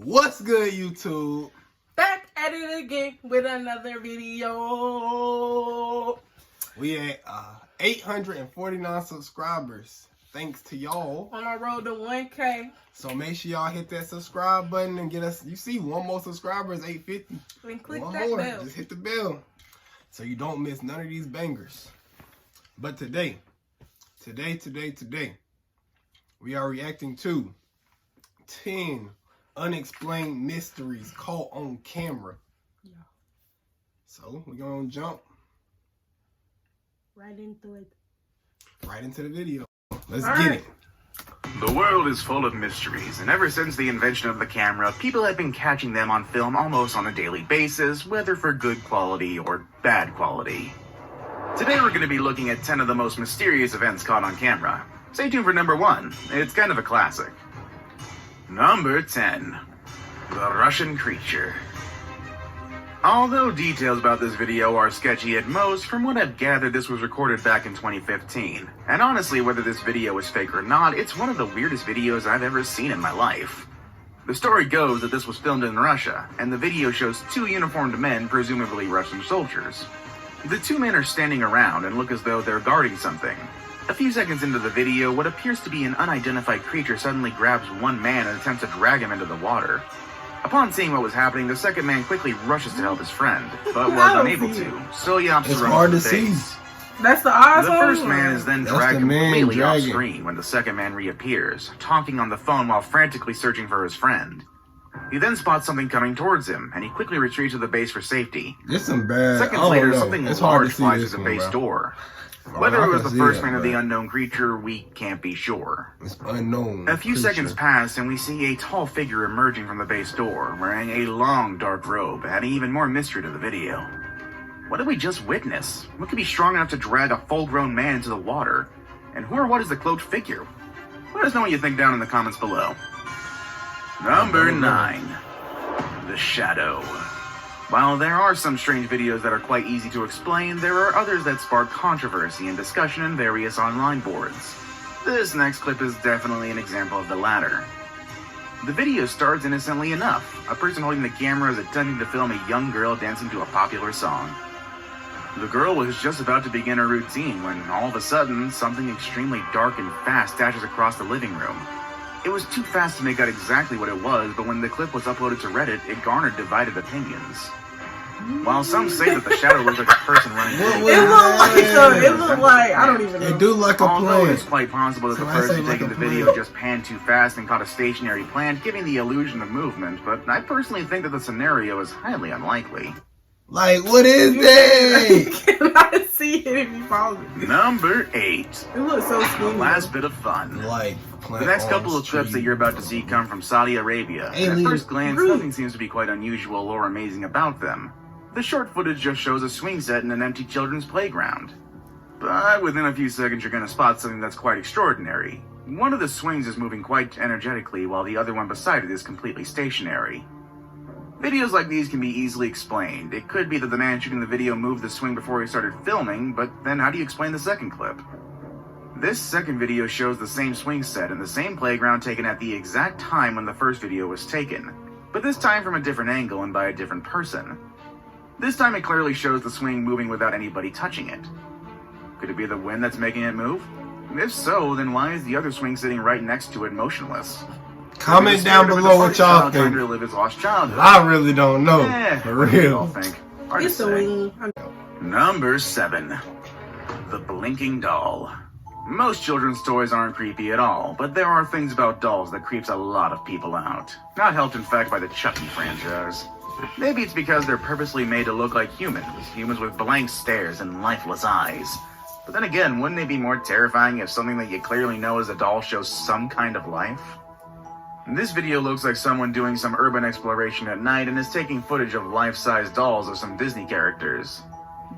What's good, YouTube? Back at it again with another video. We at 849 subscribers. Thanks to y'all. On our road to 1K. So make sure y'all hit that subscribe button and get us. You see, one more subscriber is 850. And click one that more. bell. Just hit the bell so you don't miss none of these bangers. But today, we are reacting to 10 unexplained mysteries caught on camera. Yeah. So we're gonna jump Right into it. right into the video. Let's All get right. it. The world is full of mysteries, and ever since the invention of the camera, people have been catching them on film almost on a daily basis, whether for good quality or bad quality. Today we're going to be looking at 10 of the most mysterious events caught on camera. Stay tuned for number 1. It's kind of a classic. Number 10. The Russian Creature. Although details about this video are sketchy at most, from what I've gathered this was recorded back in 2015. And honestly, whether this video is fake or not, it's one of the weirdest videos I've ever seen in my life. The story goes that this was filmed in Russia, and the video shows 2 uniformed men, presumably Russian soldiers. The 2 men are standing around and look as though they're guarding something. A few seconds into the video, what appears to be an unidentified creature suddenly grabs one man and attempts to drag him into the water. Upon seeing what was happening, the second man quickly rushes to help his friend, but was unable to, so he opts to It's run hard for to the see. face. That's the odds. The first man is then That's dragged the man completely off dragging. screen when the second man reappears, talking on the phone while frantically searching for his friend. He then spots something coming towards him, and he quickly retreats to the base for safety. This some bad. Seconds I don't later, know. something It's hard large to see flies this through the one, base bro. door. I Whether it was can the see first it, man or but the unknown creature, we can't be sure. It's unknown. A few creature. seconds pass, and we see a tall figure emerging from the base door, wearing a long dark robe, adding even more mystery to the video. What did we just witness? What could be strong enough to drag a full-grown man into the water? And who or what is the cloaked figure? Let us know what you think down in the comments below. Number 9. The Shadow. While there are some strange videos that are quite easy to explain, there are others that spark controversy and discussion in various online boards. This next clip is definitely an example of the latter. The video starts innocently enough. A person holding the camera is attempting to film a young girl dancing to a popular song. The girl was just about to begin her routine when all of a sudden, something extremely dark and fast dashes across the living room. It was too fast to make out exactly what it was, but when the clip was uploaded to Reddit, it garnered divided opinions. While some say that the shadow looks like a person running through What the was It looked like I don't even know. It do like a Although plant. it's quite possible that the So I say person like taking a the video plant. just panned too fast and caught a stationary plant, giving the illusion of movement, but I personally think that the scenario is highly unlikely. Like, what is You that? cannot see it if you follow it. Number 8. It looks so The skinny. last bit of fun. Like, The next couple of clips that you're about to see come from Saudi Arabia. And at Alien first glance, fruit. nothing seems to be quite unusual or amazing about them. The short footage just shows a swing set in an empty children's playground. But within a few seconds, you're going to spot something that's quite extraordinary. One of the swings is moving quite energetically, while the other one beside it is completely stationary. Videos like these can be easily explained. It could be that the man shooting the video moved the swing before he started filming, but then how do you explain the second clip? This second video shows the same swing set in the same playground taken at the exact time when the first video was taken, but this time from a different angle and by a different person. This time it clearly shows the swing moving without anybody touching it. Could it be the wind that's making it move? If so, then why is the other swing sitting right next to it motionless? Comment down below what y'all Trying to think. relive his lost childhood. I really don't know. For What do you all real. think? Hard to It's a say. wing. Number 7. The Blinking Doll. Most children's toys aren't creepy at all, but there are things about dolls that creeps a lot of people out. Not helped in fact by the Chucky franchise. Maybe it's because they're purposely made to look like humans with blank stares and lifeless eyes. But then again, wouldn't it be more terrifying if something that you clearly know is a doll shows some kind of life? This video looks like someone doing some urban exploration at night and is taking footage of life-size dolls of some Disney characters.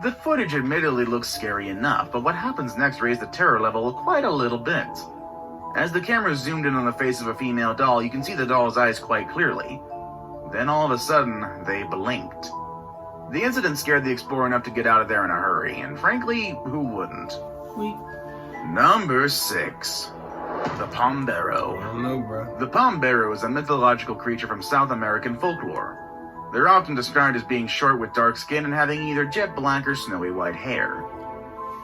The footage admittedly looks scary enough, but what happens next raised the terror level quite a little bit. As the camera zoomed in on the face of a female doll, you can see the doll's eyes quite clearly. Then all of a sudden, they blinked. The incident scared the explorer enough to get out of there in a hurry, and frankly, who wouldn't? We Number 6. The Pombero. I don't know, bro. The Pombero is a mythological creature from South American folklore. They're often described as being short with dark skin and having either jet black or snowy white hair.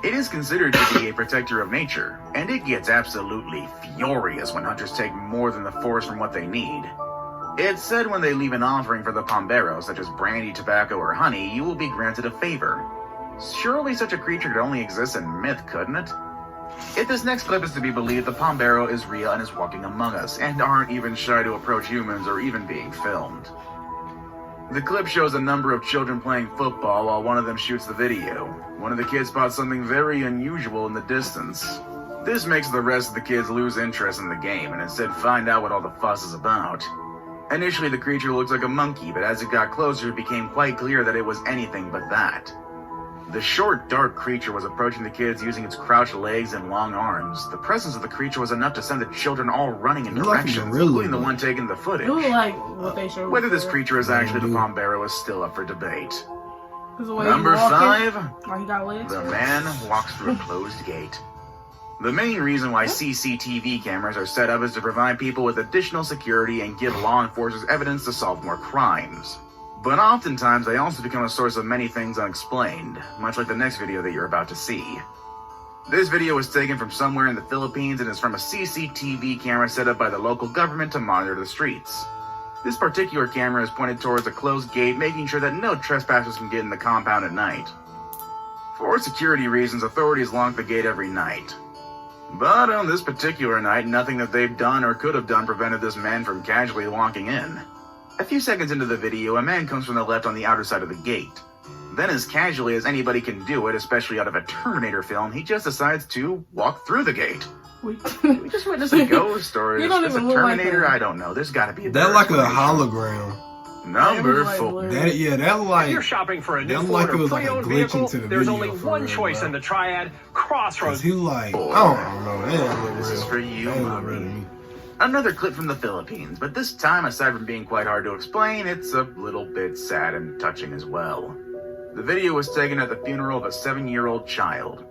It is considered to be a protector of nature, and it gets absolutely furious when hunters take more than the force from what they need. It's said when they leave an offering for the Pombero, such as brandy, tobacco, or honey, you will be granted a favor. Surely such a creature could only exist in myth, couldn't it? If this next clip is to be believed, the Pombero is real and is walking among us, and aren't even shy to approach humans or even being filmed. The clip shows a number of children playing football while one of them shoots the video. One of the kids spots something very unusual in the distance. This makes the rest of the kids lose interest in the game and instead find out what all the fuss is about. Initially, the creature looked like a monkey, but as it got closer, it became quite clear that it was anything but that. The short, dark creature was approaching the kids using its crouched legs and long arms. The presence of the creature was enough to send the children all running in directions, including the one taking the footage. It looked like what they showed. Whether this creature is actually the Pombero is still up for debate. The Number 5, he got legs. the man walks through a closed gate. The main reason why CCTV cameras are set up is to provide people with additional security and give law enforcers evidence to solve more crimes. But oftentimes, they also become a source of many things unexplained, much like the next video that you're about to see. This video was taken from somewhere in the Philippines and is from a CCTV camera set up by the local government to monitor the streets. This particular camera is pointed towards a closed gate, making sure that no trespassers can get in the compound at night. For security reasons, authorities lock the gate every night. But on this particular night, nothing that they've done or could have done prevented this man from casually walking in. A few seconds into the video, a man comes from the left on the outer side of the gate. Then, as casually as anybody can do it, especially out of a Terminator film, he just decides to walk through the gate. Did we just witness a ghost, or is this a Terminator? I don't know. There's gotta be a That like a hologram. Number 4. That like. If you're shopping for a new like Ford it or was like a pre-owned glitch vehicle, into the there's video only for one real, choice bro. in the triad, Crossroads. He like, I don't know. That ain't look This real. is for you, That ain't look real to mommy. me. Another clip from the Philippines, but this time, aside from being quite hard to explain, it's a little bit sad and touching as well. The video was taken at the funeral of a 7-year-old child.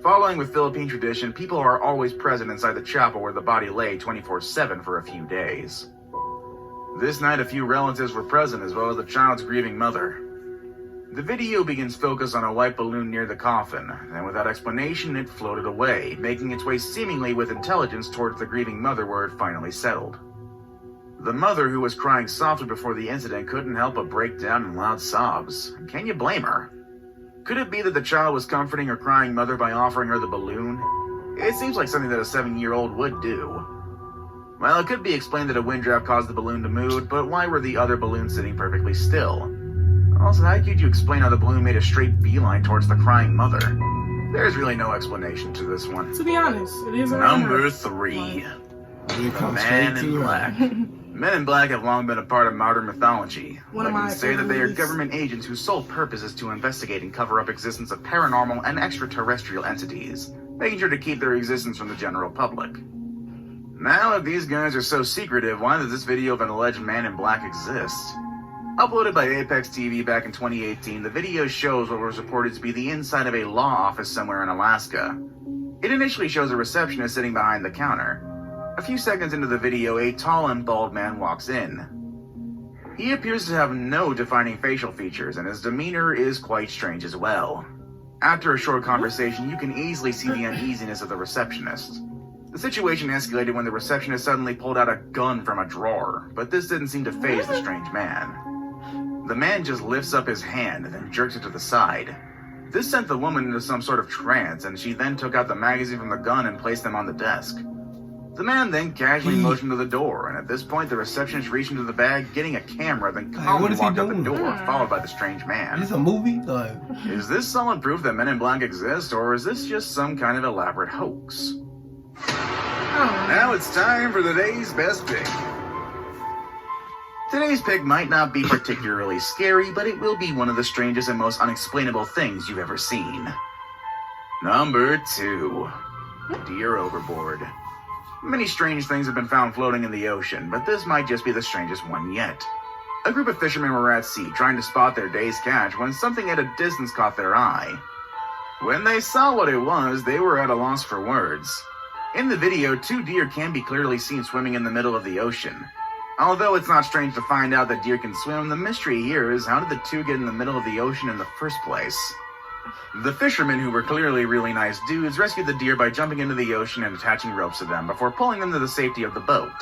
Following with Philippine tradition, people are always present inside the chapel where the body lay 24/7 for a few days. This night, a few relatives were present, as well as the child's grieving mother. The video begins focused on a white balloon near the coffin, and without explanation, it floated away, making its way seemingly with intelligence towards the grieving mother where it finally settled. The mother, who was crying softly before the incident, couldn't help but break down in loud sobs. Can you blame her? Could it be that the child was comforting her crying mother by offering her the balloon? It seems like something that a 7-year-old would do. Well, it could be explained that a wind draft caused the balloon to move, but why were the other balloons sitting perfectly still? Also, how could you explain how the balloon made a straight beeline towards the crying mother? There's really no explanation to this one. To be honest, it is Number 3. The Man in Black. Men in Black have long been a part of modern mythology. Legends say that they are government agents whose sole purpose is to investigate and cover up existence of paranormal and extraterrestrial entities, making sure to keep their existence from the general public. Now, if these guys are so secretive, why does this video of an alleged Man in Black exist? Uploaded by Apex TV back in 2018, the video shows what was reported to be the inside of a law office somewhere in Alaska. It initially shows a receptionist sitting behind the counter. A few seconds into the video, a tall and bald man walks in. He appears to have no defining facial features, and his demeanor is quite strange as well. After a short conversation, you can easily see the uneasiness of the receptionist. The situation escalated when the receptionist suddenly pulled out a gun from a drawer, but this didn't seem to faze the strange man. The man just lifts up his hand and then jerks it to the side. This sent the woman into some sort of trance, and she then took out the magazine from the gun and placed them on the desk. The man then casually motioned to the door, and at this point the receptionist reached into the bag, getting a camera, then calmly walked out the door, followed by the strange man. Is this a movie? Like, is this solid proof that Men in Black exist, or is this just some kind of elaborate hoax? Now it's time for the day's best pick. Today's pick might not be particularly scary, but it will be one of the strangest and most unexplainable things you've ever seen. Number 2. Deer overboard. Many strange things have been found floating in the ocean, but this might just be the strangest one yet. A group of fishermen were at sea trying to spot their day's catch when something at a distance caught their eye. When they saw what it was, they were at a loss for words. In the video, 2 deer can be clearly seen swimming in the middle of the ocean. Although it's not strange to find out that deer can swim, the mystery here is how did the 2 get in the middle of the ocean in the first place? The fishermen, who were clearly really nice dudes, rescued the deer by jumping into the ocean and attaching ropes to them before pulling them to the safety of the boat.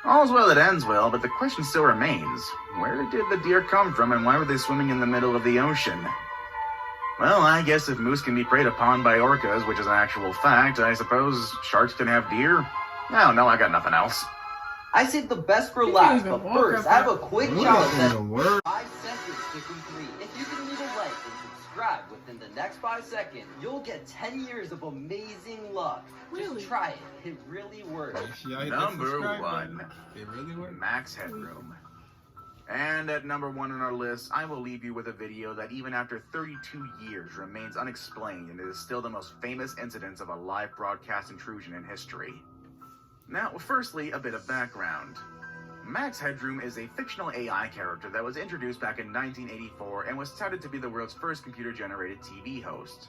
All's well that ends well, but the question still remains. Where did the deer come from and why were they swimming in the middle of the ocean? Well, I guess if moose can be preyed upon by orcas, which is an actual fact, I suppose sharks can have deer? I don't know, I got nothing else. I saved the best for You last, can't but even walk first, up I have that. a quick What challenge in that's the world? 5 seconds to complete. If you can leave a like and subscribe within the next 5 seconds, you'll get 10 years of amazing luck. Really? Just try it. It really works. Make sure y'all hit that Number subscribe 1. button. It really works. Max Headroom. And at number 1 on our list, I will leave you with a video that even after 32 years remains unexplained and it is still the most famous incident of a live broadcast intrusion in history. Now, firstly, a bit of background. Max Headroom is a fictional AI character that was introduced back in 1984 and was touted to be the world's first computer-generated TV host.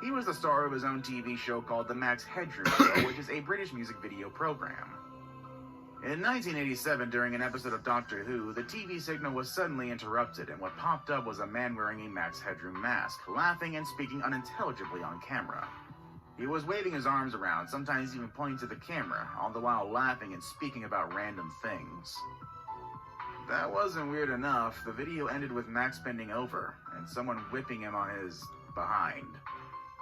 He was the star of his own TV show called The Max Headroom Show, which is a British music video program. In 1987, during an episode of Doctor Who, the TV signal was suddenly interrupted, and what popped up was a man wearing a Max Headroom mask, laughing and speaking unintelligibly on camera. He was waving his arms around, sometimes even pointing to the camera, all the while laughing and speaking about random things. That wasn't weird enough. The video ended with Max bending over, and someone whipping him on his behind.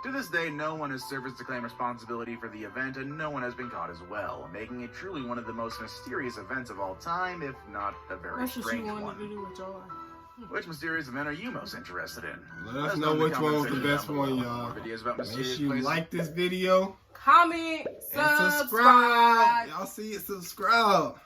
To this day, no one has surfaced to claim responsibility for the event, and no one has been caught as well, making it truly one of the most mysterious events of all time, if not a very That's what she strange wanted one. to do with y'all. Which mysterious event are you most interested in? Let us know which one was the best one, More y'all. videos about Make mysterious sure you places. like this video Comment, and subscribe. Y'all see it, subscribe.